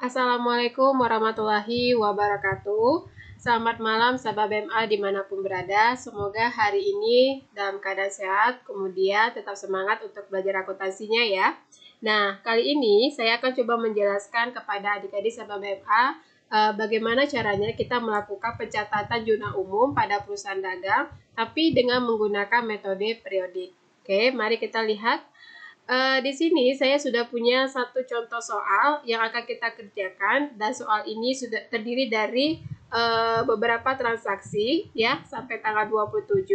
Assalamualaikum warahmatullahi wabarakatuh. Selamat malam sahabat BMA dimanapun berada. Semoga hari ini dalam keadaan sehat, kemudian tetap semangat untuk belajar akuntansinya ya. Nah, kali ini saya akan coba menjelaskan kepada adik-adik sahabat BMA bagaimana caranya kita melakukan pencatatan jurnal umum pada perusahaan dagang, tapi dengan menggunakan metode periodik. Oke, mari kita lihat. Di sini saya sudah punya satu contoh soal yang akan kita kerjakan, dan soal ini sudah terdiri dari beberapa transaksi ya sampai tanggal 27.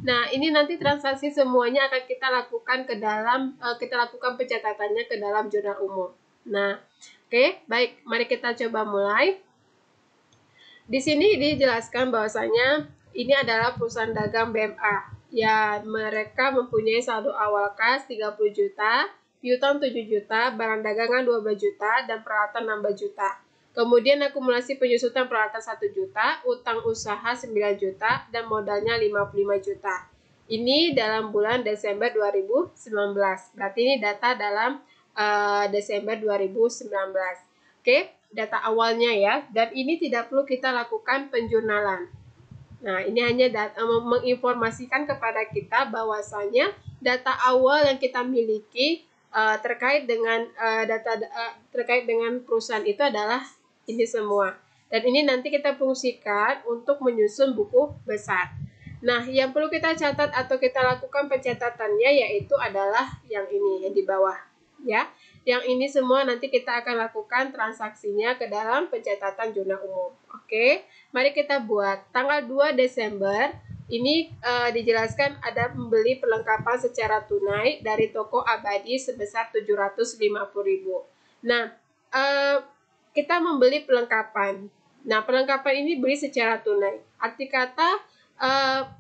Nah, ini nanti transaksi semuanya akan kita lakukan ke dalam kita lakukan pencatatannya ke dalam jurnal umum. Nah, oke, baik, mari kita coba mulai. Di sini dijelaskan bahwasanya ini adalah perusahaan dagang BMA. Ya, mereka mempunyai saldo awal kas 30 juta, piutang 7 juta, barang dagangan 12 juta, dan peralatan 16 juta. Kemudian akumulasi penyusutan peralatan 1 juta, utang usaha 9 juta, dan modalnya 55 juta. Ini dalam bulan Desember 2019. Berarti ini data dalam Desember 2019. Oke, data awalnya ya. Dan ini tidak perlu kita lakukan penjurnalan. Nah, ini hanya menginformasikan kepada kita bahwasanya data awal yang kita miliki terkait dengan terkait dengan perusahaan itu adalah ini semua. Dan ini nanti kita fungsikan untuk menyusun buku besar. Nah, yang perlu kita catat atau kita lakukan pencatatannya yaitu adalah yang ini, yang di bawah. Ya, yang ini semua nanti kita akan lakukan transaksinya ke dalam pencatatan jurnal umum. Oke, mari kita buat. Tanggal 2 Desember ini dijelaskan ada membeli perlengkapan secara tunai dari toko Abadi sebesar 750.000. Nah, kita membeli perlengkapan. Nah, perlengkapan ini beli secara tunai. Arti kata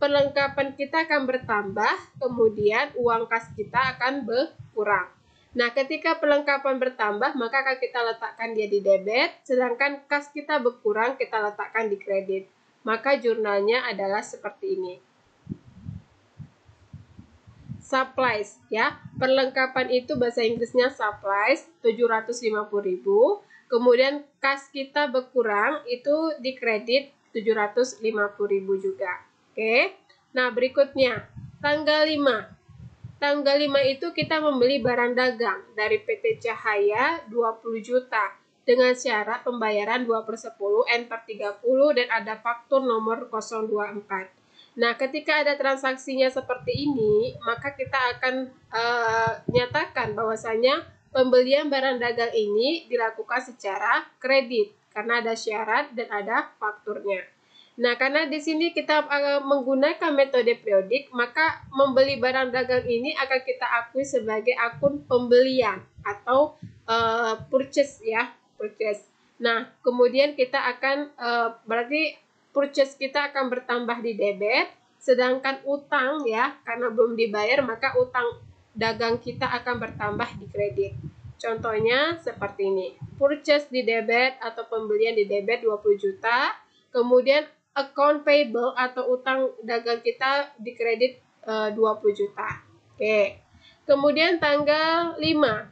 perlengkapan kita akan bertambah, kemudian uang kas kita akan berkurang. Nah, ketika perlengkapan bertambah, maka akan kita letakkan dia di debit, sedangkan kas kita berkurang, kita letakkan di kredit. Maka jurnalnya adalah seperti ini. Supplies ya. Perlengkapan itu bahasa Inggrisnya supplies 750.000. Kemudian kas kita berkurang itu di kredit 750.000 juga. Oke. Nah, berikutnya tanggal 5. Tanggal 5 itu kita membeli barang dagang dari PT Cahaya 20 juta dengan syarat pembayaran 2/10, N/30 dan ada faktur nomor 024. Nah, ketika ada transaksinya seperti ini, maka kita akan nyatakan bahwasanya pembelian barang dagang ini dilakukan secara kredit karena ada syarat dan ada fakturnya. Nah, karena di sini kita menggunakan metode periodik, maka membeli barang dagang ini akan kita akui sebagai akun pembelian atau purchase ya, purchase. Nah, kemudian kita akan berarti purchase kita akan bertambah di debit, sedangkan utang ya, karena belum dibayar maka utang dagang kita akan bertambah di kredit. Contohnya seperti ini. Purchase di debit atau pembelian di debit 20 juta, kemudian account payable atau utang dagang kita di kredit 20 juta. Oke. Kemudian tanggal 5.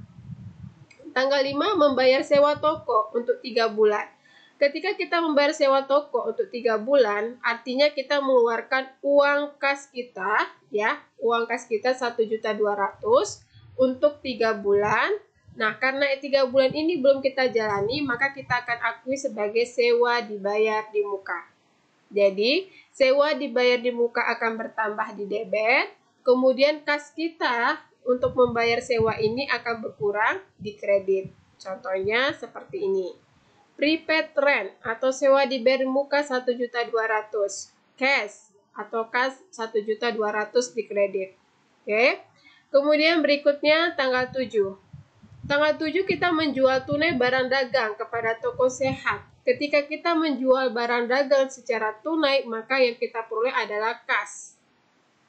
Tanggal 5 membayar sewa toko untuk 3 bulan. Ketika kita membayar sewa toko untuk 3 bulan, artinya kita mengeluarkan uang kas kita ya, uang kas kita 1.200.000 untuk 3 bulan. Nah, karena 3 bulan ini belum kita jalani, maka kita akan akui sebagai sewa dibayar di muka. Jadi, sewa dibayar di muka akan bertambah di debit, kemudian kas kita untuk membayar sewa ini akan berkurang di kredit. Contohnya seperti ini. Prepaid rent atau sewa dibayar di muka 1.200.000, cash atau kas 1.200.000 di kredit. Oke. Kemudian berikutnya tanggal 7. Tanggal 7 kita menjual tunai barang dagang kepada toko sehat. Ketika kita menjual barang dagang secara tunai, maka yang kita peroleh adalah kas.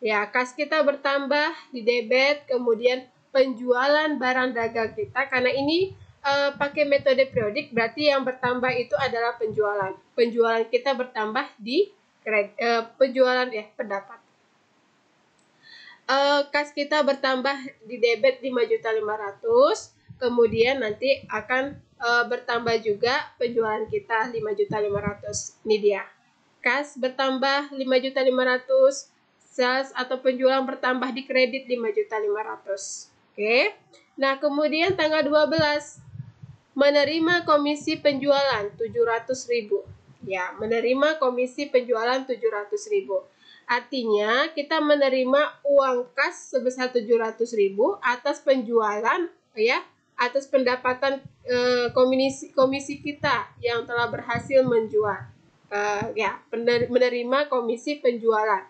Ya, kas kita bertambah di debit, kemudian penjualan barang dagang kita, karena ini pakai metode periodik, berarti yang bertambah itu adalah penjualan. Penjualan kita bertambah di penjualan ya, pendapat. Kas kita bertambah di debit 5.500.000, kemudian nanti akan bertambah juga penjualan kita 5.500.000. Ini dia. Kas bertambah 5.500.000, sales atau penjualan bertambah di kredit 5.500.000. Oke. Nah, kemudian tanggal 12 menerima komisi penjualan 700.000. Ya, menerima komisi penjualan 700.000. Artinya kita menerima uang kas sebesar 700.000 atas penjualan, ya, atas pendapatan komisi kita yang telah berhasil menjual. Ya, menerima komisi penjualan.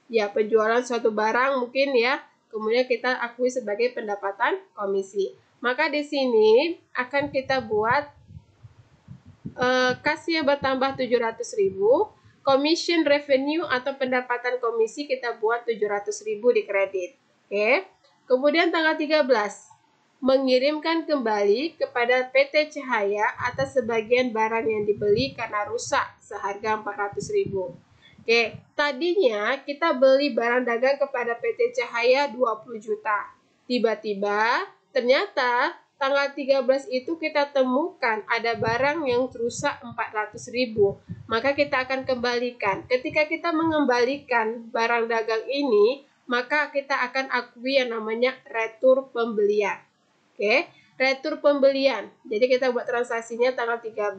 Ya, penjualan suatu barang mungkin ya, kemudian kita akui sebagai pendapatan komisi. Maka di sini akan kita buat kasnya bertambah 700.000, commission revenue atau pendapatan komisi kita buat 700.000 di kredit. Oke. Kemudian tanggal 13 mengirimkan kembali kepada PT Cahaya atas sebagian barang yang dibeli karena rusak seharga 400.000. Oke, tadinya kita beli barang dagang kepada PT Cahaya 20 juta. Tiba-tiba ternyata tanggal 13 itu kita temukan ada barang yang rusak 400.000. Maka kita akan kembalikan. Ketika kita mengembalikan barang dagang ini, maka kita akan akui yang namanya retur pembelian. Oke, retur pembelian. Jadi kita buat transaksinya tanggal 13.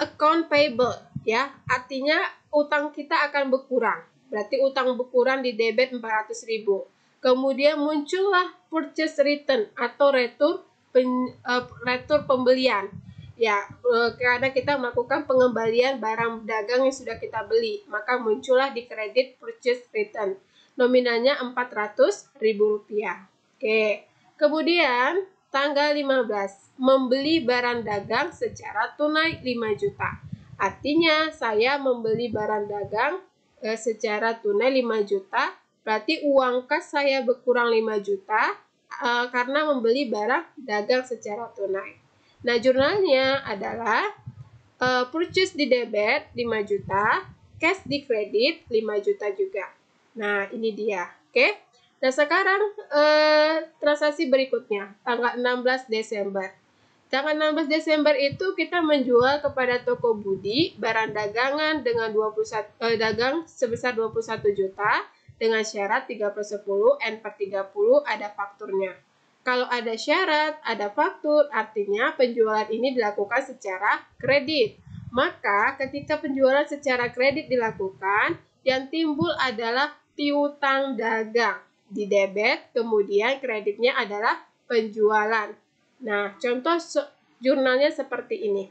Account payable, ya, artinya utang kita akan berkurang. Berarti utang berkurang di debit 400.000. Kemudian muncullah purchase return atau retur pembelian. Ya, karena kita melakukan pengembalian barang dagang yang sudah kita beli, maka muncullah di kredit purchase return. Nominalnya Rp400.000. Oke. Kemudian tanggal 15 membeli barang dagang secara tunai 5 juta. Artinya saya membeli barang dagang secara tunai 5 juta, berarti uang kas saya berkurang 5 juta karena membeli barang dagang secara tunai. Nah, jurnalnya adalah purchase di debit 5 juta, cash di kredit 5 juta juga. Nah, ini dia. Oke. Nah, sekarang transaksi berikutnya, tanggal 16 Desember. Tanggal 16 Desember itu kita menjual kepada toko Budi barang dagangan dengan 21 dagang sebesar 21 juta dengan syarat 30/10 N/30 ada fakturnya. Kalau ada syarat, ada faktur, artinya penjualan ini dilakukan secara kredit. Maka ketika penjualan secara kredit dilakukan, yang timbul adalah piutang dagang di debit, kemudian kreditnya adalah penjualan. Nah, contoh jurnalnya seperti ini.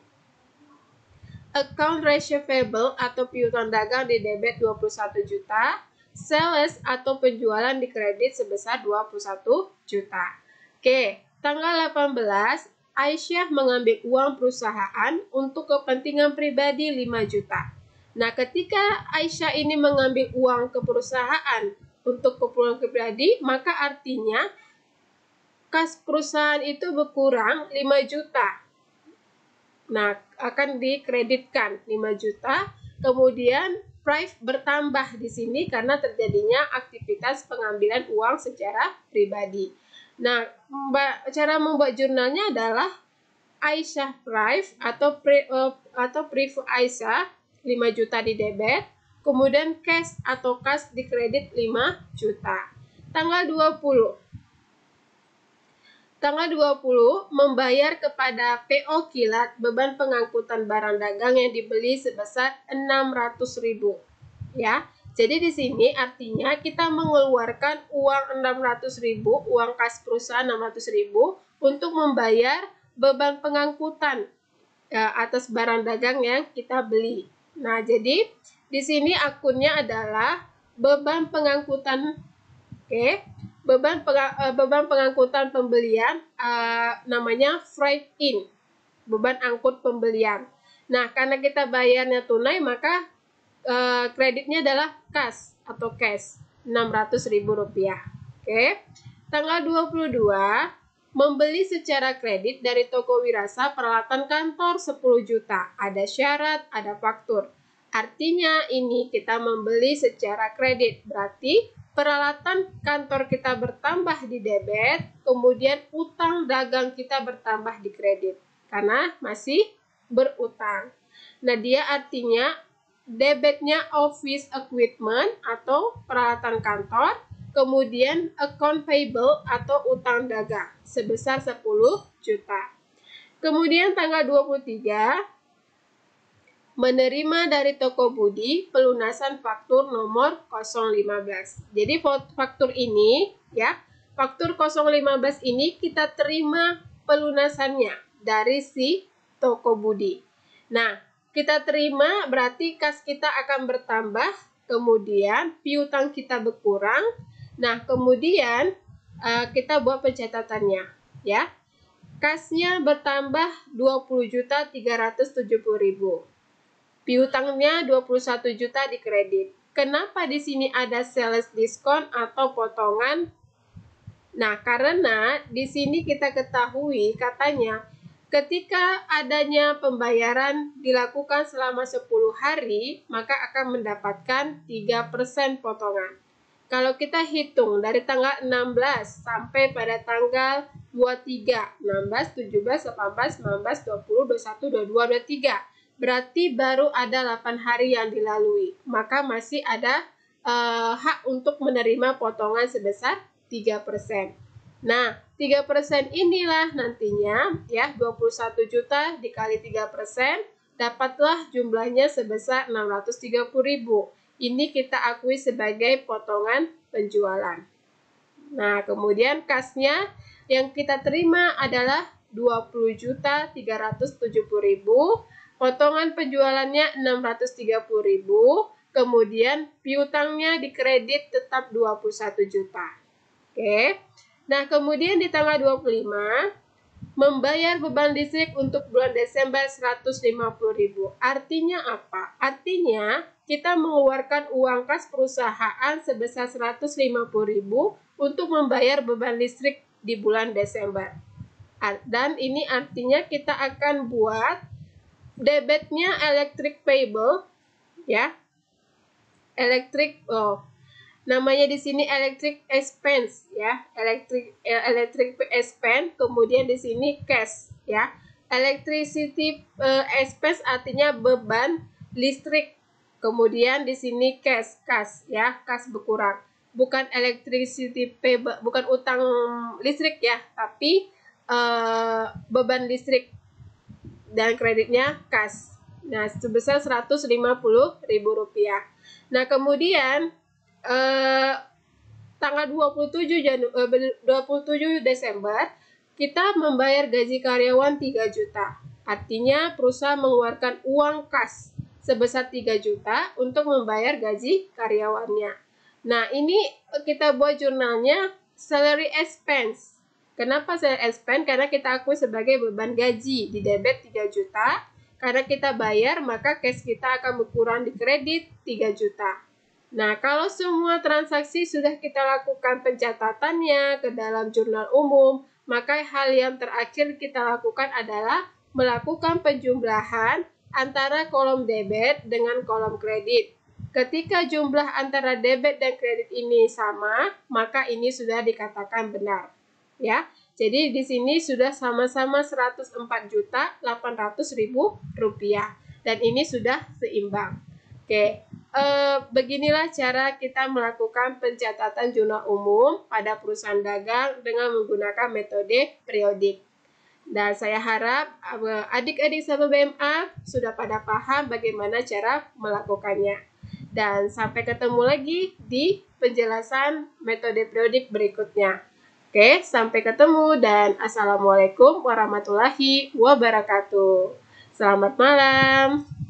Account receivable atau piutang dagang di debit 21 juta, sales atau penjualan di kredit sebesar 21 juta. Oke, tanggal 18, Aisyah mengambil uang perusahaan untuk kepentingan pribadi 5 juta. Nah, ketika Aisyah ini mengambil uang ke perusahaan untuk keperluan pribadi, maka artinya kas perusahaan itu berkurang 5 juta. Nah, akan dikreditkan 5 juta, kemudian price bertambah di sini karena terjadinya aktivitas pengambilan uang secara pribadi. Nah, cara membuat jurnalnya adalah Aisyah price atau price Aisyah 5 juta di debit, kemudian cash atau kas di kredit 5 juta. Tanggal 20 membayar kepada PO Kilat beban pengangkutan barang dagang yang dibeli sebesar 600.000. Ya. Jadi di sini artinya kita mengeluarkan uang 600.000, uang kas perusahaan 600.000 untuk membayar beban pengangkutan atas barang dagang yang kita beli. Nah, jadi di sini akunnya adalah beban pengangkutan. Oke. Beban pengangkutan pembelian namanya freight in, beban angkut pembelian. Nah, karena kita bayarnya tunai, maka kreditnya adalah kas atau cash 600.000 rupiah. Oke. Tanggal 22 membeli secara kredit dari toko Wirasa peralatan kantor 10 juta. Ada syarat, ada faktur. Artinya ini kita membeli secara kredit, berarti peralatan kantor kita bertambah di debit, kemudian utang dagang kita bertambah di kredit karena masih berutang. Nah, dia artinya debitnya office equipment atau peralatan kantor, kemudian account payable atau utang dagang sebesar 10 juta. Kemudian tanggal 23 menerima dari toko Budi pelunasan faktur nomor 015. Jadi faktur ini ya, faktur 015 ini kita terima pelunasannya dari si toko Budi. Nah, kita terima berarti kas kita akan bertambah, kemudian piutang kita berkurang. Nah, kemudian kita buat pencatatannya ya. Kasnya bertambah 20.370.000. Piutangnya 21 juta di kredit. Kenapa di sini ada sales diskon atau potongan? Nah, karena di sini kita ketahui katanya ketika adanya pembayaran dilakukan selama 10 hari, maka akan mendapatkan 3% potongan. Kalau kita hitung dari tanggal 16 sampai pada tanggal 23, 16, 17, 18, 19, 20, 21, 22, 23. Berarti baru ada 8 hari yang dilalui. Maka masih ada hak untuk menerima potongan sebesar 3%. Nah, 3% inilah nantinya ya 21 juta dikali 3%, dapatlah jumlahnya sebesar 630.000. Ini kita akui sebagai potongan penjualan. Nah, kemudian kasnya yang kita terima adalah 20.370.000, potongan penjualannya 630.000, kemudian piutangnya di kredit tetap 21 juta. Oke. Nah, kemudian di tanggal 25 membayar beban listrik untuk bulan Desember 150.000. Artinya apa? Artinya kita mengeluarkan uang kas perusahaan sebesar 150.000 untuk membayar beban listrik di bulan Desember. Dan ini artinya kita akan buat debitnya electric payable ya. Namanya di sini electric expense ya, electric expense, kemudian di sini cash ya. Electricity expense artinya beban listrik, kemudian di sini cash ya, kas berkurang. Bukan electricity payable, bukan utang listrik ya, tapi beban listrik dan kreditnya kas. Nah, sebesar Rp150.000. Nah, kemudian tanggal 27 Desember kita membayar gaji karyawan 3 juta. Artinya perusahaan mengeluarkan uang kas sebesar 3 juta untuk membayar gaji karyawannya. Nah, ini kita buat jurnalnya salary expense. Kenapa salary expense? Karena kita akui sebagai beban gaji di debit 3 juta. Karena kita bayar, maka cash kita akan berkurang di kredit 3 juta. Nah, kalau semua transaksi sudah kita lakukan pencatatannya ke dalam jurnal umum, maka hal yang terakhir kita lakukan adalah melakukan penjumlahan antara kolom debit dengan kolom kredit. Ketika jumlah antara debit dan kredit ini sama, maka ini sudah dikatakan benar. Ya, jadi di sini sudah sama-sama Rp104.800.000 dan ini sudah seimbang. Oke. Beginilah cara kita melakukan pencatatan jurnal umum pada perusahaan dagang dengan menggunakan metode periodik. Dan saya harap adik-adik sahabat BMA sudah pada paham bagaimana cara melakukannya. Dan sampai ketemu lagi di penjelasan metode periodik berikutnya. Oke, sampai ketemu dan Assalamualaikum warahmatullahi wabarakatuh. Selamat malam.